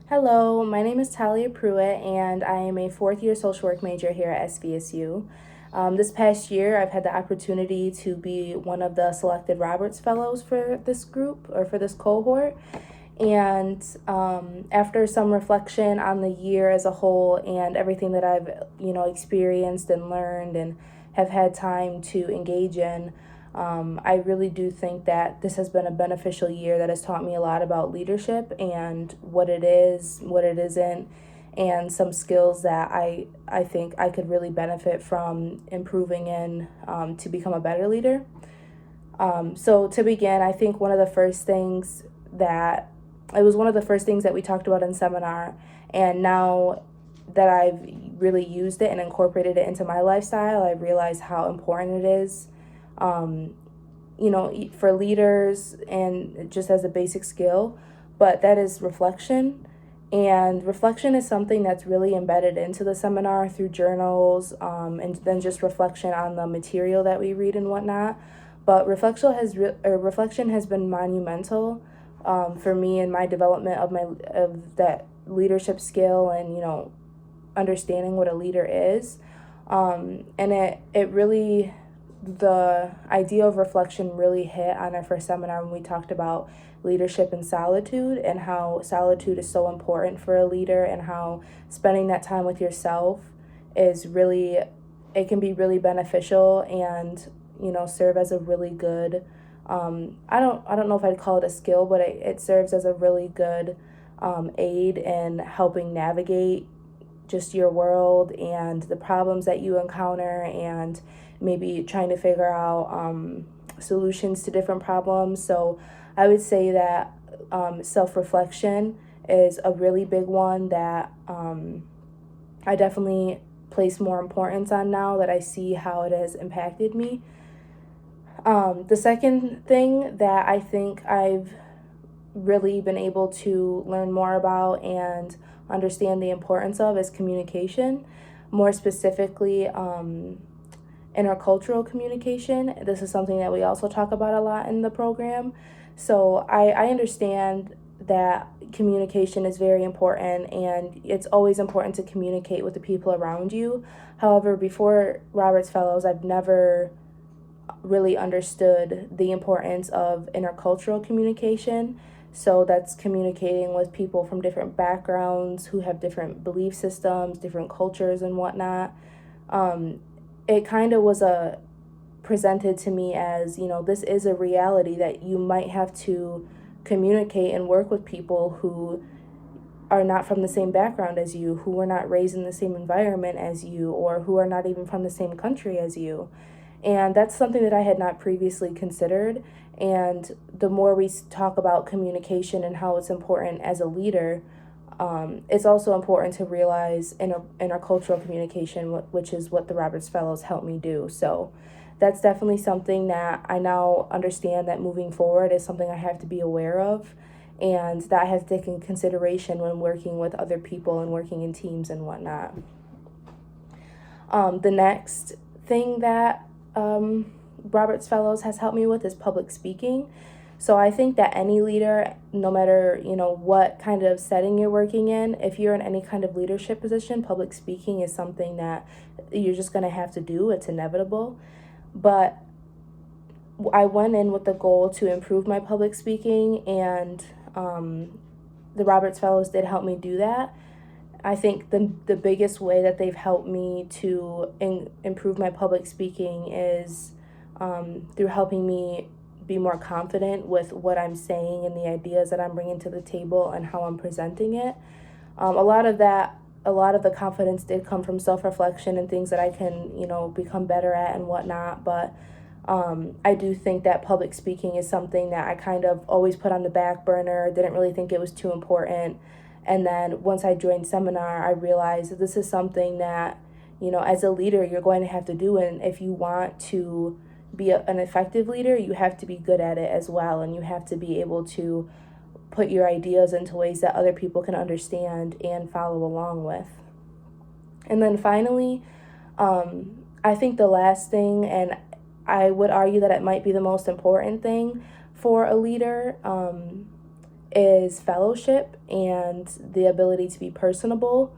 Hello, my name is Talia Pruitt, and I am a fourth year social work major here at SVSU. This past year, I've had the opportunity to be one of the selected Roberts Fellows for this group or for this cohort. And after some reflection on the year as a whole and everything that I've experienced and learned and have had time to engage in, I really do think that this has been a beneficial year that has taught me a lot about leadership and what it is, what it isn't, and some skills that I think I could really benefit from improving in to become a better leader. So to begin, I think it was one of the first things that we talked about in seminar, and now that I've really used it and incorporated it into my lifestyle, I realize how important it is, um, for leaders and just as a basic skill, but that is reflection. And reflection is something that's really embedded into the seminar through journals, and then just reflection on the material that we read and whatnot. But reflection has been monumental for me in my development of that leadership skill and understanding what a leader is. And it really the idea of reflection really hit on our first seminar when we talked about leadership and solitude and how solitude is so important for a leader and how spending that time with yourself is really it can be really beneficial and serve as a really good I don't know if I'd call it a skill, but it serves as a really good aid in helping navigate just your world and the problems that you encounter and maybe trying to figure out solutions to different problems. So I would say that self-reflection is a really big one that I definitely place more importance on now that I see how it has impacted me. The second thing that I think I've really been able to learn more about and understand the importance of is communication, more specifically intercultural communication. This is something that we also talk about a lot in the program. So I understand that communication is very important and it's always important to communicate with the people around you. However, before Roberts Fellows, I've never really understood the importance of intercultural communication. So that's communicating with people from different backgrounds who have different belief systems, different cultures, and whatnot. It kind of was presented to me as this is a reality that you might have to communicate and work with people who are not from the same background as you, who were not raised in the same environment as you, or who are not even from the same country as you. And that's something that I had not previously considered. And the more we talk about communication and how it's important as a leader, it's also important to realize intercultural communication, which is what the Roberts Fellows helped me do. So that's definitely something that I now understand that moving forward is something I have to be aware of and that I have to take in consideration when working with other people and working in teams and whatnot. The next thing that Roberts Fellows has helped me with is public speaking. So I think that any leader, no matter what kind of setting you're working in, if you're in any kind of leadership position, public speaking is something that you're just going to have to do. It's inevitable. But I went in with the goal to improve my public speaking, and the Roberts Fellows did help me do that. I think the biggest way that they've helped me to improve my public speaking is through helping me be more confident with what I'm saying and the ideas that I'm bringing to the table and how I'm presenting it. A lot of the confidence did come from self-reflection and things that I can, become better at and whatnot. But I do think that public speaking is something that I kind of always put on the back burner, didn't really think it was too important. And then once I joined seminar, I realized that this is something that, as a leader, you're going to have to do. And if you want to be an effective leader, you have to be good at it as well. And you have to be able to put your ideas into ways that other people can understand and follow along with. And then finally, I think the last thing, and I would argue that it might be the most important thing for a leader, is fellowship and the ability to be personable.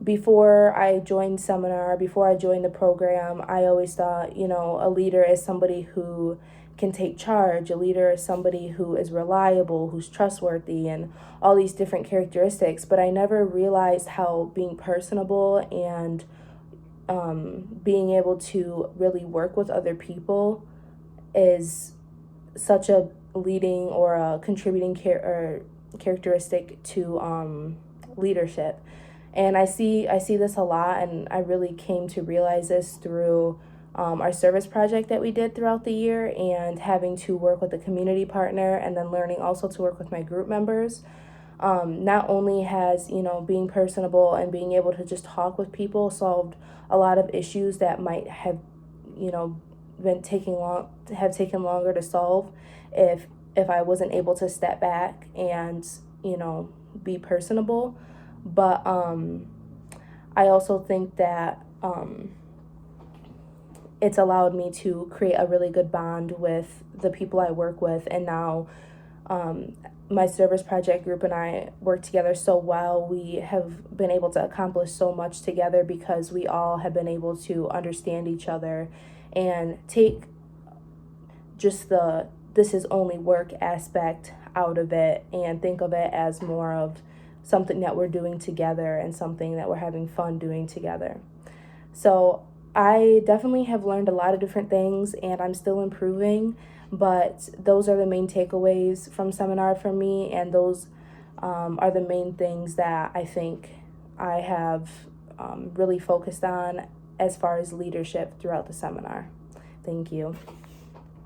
Before I joined seminar, before I joined the program, I always thought, a leader is somebody who can take charge. A leader is somebody who is reliable, who's trustworthy, and all these different characteristics. But I never realized how being personable and being able to really work with other people is such a leading or a contributing characteristic to leadership. And I see this a lot, and I really came to realize this through our service project that we did throughout the year, and having to work with a community partner, and then learning also to work with my group members. Not only has being personable and being able to just talk with people solved a lot of issues that might have been taken longer to solve if I wasn't able to step back and be personable. But I also think that it's allowed me to create a really good bond with the people I work with. And now my service project group and I work together so well. We have been able to accomplish so much together because we all have been able to understand each other and take just the this is only work aspect out of it, and think of it as more of something that we're doing together and something that we're having fun doing together. So I definitely have learned a lot of different things, and I'm still improving, but those are the main takeaways from seminar for me, and those are the main things that I think I have really focused on as far as leadership throughout the seminar. Thank you.